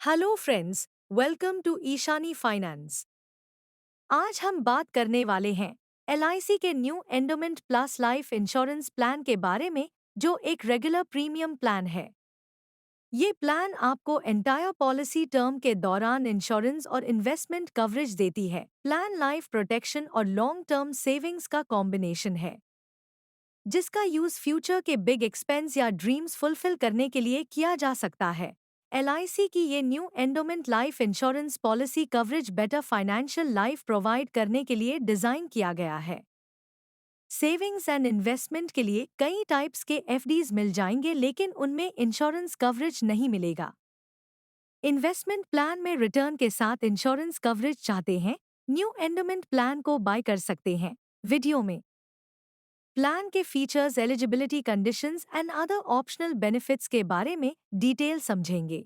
Hello friends, welcome to Ishani finance. आज हम बात करने वाले हैं एलआईसी के new endowment plus life insurance plan के बारे में, जो एक रेगुलर प्रीमियम प्लान है। ये प्लान आपको एंटायर पॉलिसी टर्म के दौरान इंश्योरेंस और इन्वेस्टमेंट कवरेज देती है। प्लान लाइफ प्रोटेक्शन और लॉन्ग टर्म सेविंग्स का कॉम्बिनेशन है, जिसका यूज फ्यूचर के बिग एक्सपेंस या ड्रीम्स फुलफिल करने के लिए किया जा सकता है। एलआईसी की ये new endowment life insurance policy coverage better financial life provide करने के लिए डिजाइन किया गया है। सेविंग्स एंड इन्वेस्टमेंट के लिए कई टाइप्स के एफडीज मिल जाएंगे, लेकिन उनमें इंश्योरेंस कवरेज नहीं मिलेगा। इन्वेस्टमेंट प्लान में रिटर्न के साथ इंश्योरेंस कवरेज चाहते हैं? न्यू एंडोमेंट प्लान को बाय कर सकते हैं। वीडियो में प्लान के features, eligibility conditions and other optional benefits के बारे में डिटेल समझेंगे।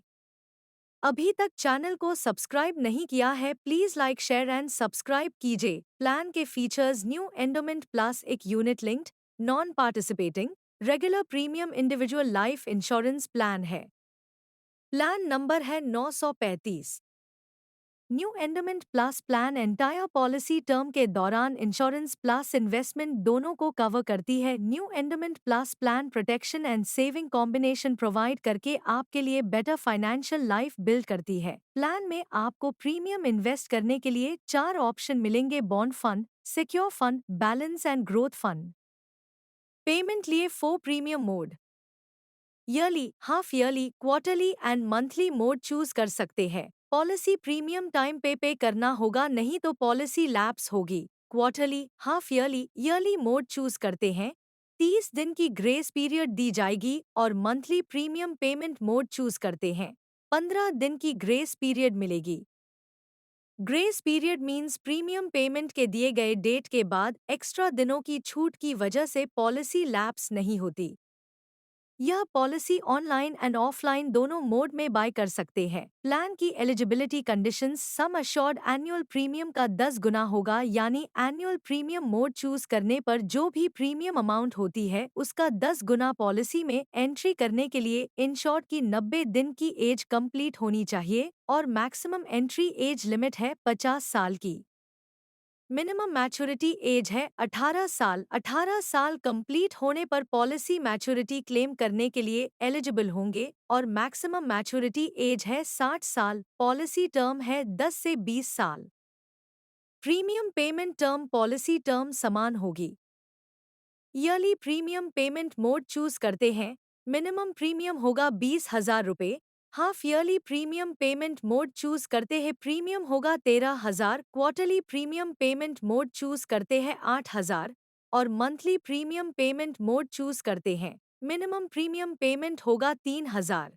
अभी तक चैनल को सब्सक्राइब नहीं किया है, please like, share and subscribe कीजिए। प्लान के फीचर्स: न्यू एंडोमेंट प्लस एक unit linked, non participating, regular premium individual life insurance plan है। प्लान नंबर है 935। New endowment plus plan entire policy term के दौरान इंश्योरेंस प्लस इन्वेस्टमेंट दोनों को cover करती है। New endowment plus plan protection and saving combination provide करके आपके लिए बेटर फाइनेंशियल लाइफ बिल्ड करती है। प्लान में आपको प्रीमियम इन्वेस्ट करने के लिए 4 ऑप्शन मिलेंगे: bond fund, secure fund, balance and growth fund. Payment लिए 4 premium mode: yearly, half yearly, quarterly and monthly mode choose कर सकते हैं। पॉलिसी प्रीमियम टाइम पे करना होगा, नहीं तो पॉलिसी लैप्स होगी। Quarterly, half yearly, yearly mode choose करते हैं, 30 दिन की ग्रेस पीरियड दी जाएगी। और monthly premium payment mode choose करते हैं, 15 दिन की ग्रेस पीरियड मिलेगी। Grace period means premium payment के दिए गए डेट के बाद एक्स्ट्रा दिनों की छूट की वजह से पॉलिसी लैप्स नहीं होती। यह पॉलिसी ऑनलाइन एंड ऑफलाइन दोनों मोड में बाय कर सकते हैं। प्लान की eligibility conditions: sum assured annual premium का 10 गुना होगा, यानी एनुअल प्रीमियम मोड चूज करने पर जो भी प्रीमियम अमाउंट होती है उसका 10 गुना। पॉलिसी में एंट्री करने के लिए इंश्योर्ड की 90 दिन की एज कंप्लीट होनी चाहिए और मैक्सिमम एंट्री एज लिमिट है 50 साल की। मिनिमम मैच्योरिटी एज है 18 साल। 18 साल कंप्लीट होने पर पॉलिसी मैच्योरिटी क्लेम करने के लिए एलिजिबल होंगे और मैक्सिमम मैच्योरिटी एज है 60 साल। पॉलिसी टर्म है 10 से 20 साल। Premium payment term: policy term समान होगी। Yearly premium payment mode choose करते हैं, मिनिमम प्रीमियम होगा 20,000 रुपये। Half yearly premium payment mode choose करते हैं, प्रीमियम होगा 13,000। Quarterly premium payment mode choose करते हैं, 8,000। और monthly premium payment mode choose करते हैं, मिनिमम प्रीमियम पेमेंट होगा 3,000।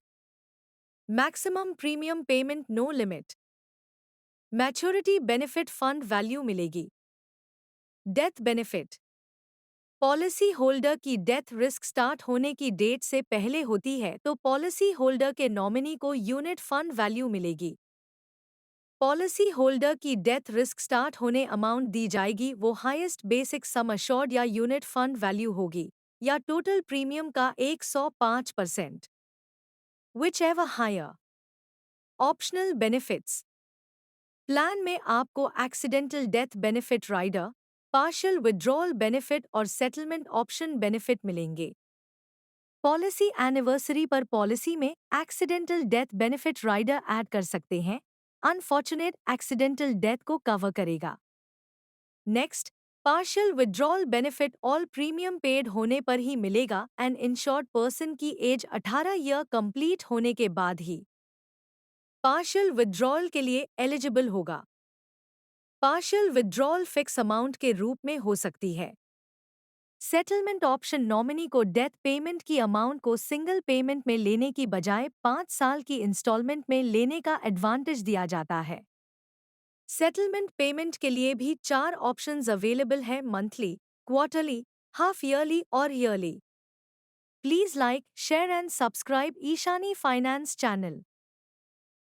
Maximum premium payment no limit. Maturity benefit: fund value मिलेगी। डेथ बेनिफिट: पॉलिसी होल्डर की डेथ रिस्क स्टार्ट होने की डेट से पहले होती है तो पॉलिसी होल्डर के नॉमिनी को यूनिट फंड वैल्यू मिलेगी। पॉलिसी होल्डर की डेथ रिस्क स्टार्ट होने अमाउंट दी जाएगी, वो हाईएस्ट बेसिक सम अश्योर्ड या यूनिट फंड वैल्यू होगी, या टोटल प्रीमियम का 105%, whichever higher. Optional benefits: plan में आपको accidental death benefit rider, partial withdrawal benefit और सेटलमेंट ऑप्शन बेनिफिट मिलेंगे। पॉलिसी एनिवर्सरी पर पॉलिसी में accidental death benefit rider add कर सकते हैं, अनफॉर्चुनेट एक्सीडेंटल डेथ को कवर करेगा। Next, partial withdrawal benefit: all premium paid होने पर ही मिलेगा एंड इंश्योर्ड पर्सन की एज 18 ईयर कंप्लीट होने के बाद ही पार्शियल विड्रॉल के लिए एलिजिबल होगा। पार्शियल विड्रॉल फिक्स अमाउंट के रूप में हो सकती है। सेटलमेंट ऑप्शन: नॉमिनी को डेथ पेमेंट की अमाउंट को सिंगल पेमेंट में लेने की बजाय 5 साल की इंस्टॉलमेंट में लेने का एडवांटेज दिया जाता है। सेटलमेंट पेमेंट के लिए भी 4 ऑप्शंस अवेलेबल है: मंथली, क्वार्टरली, हाफ ईयरली और yearly. Please like, share and subscribe Ishani finance channel.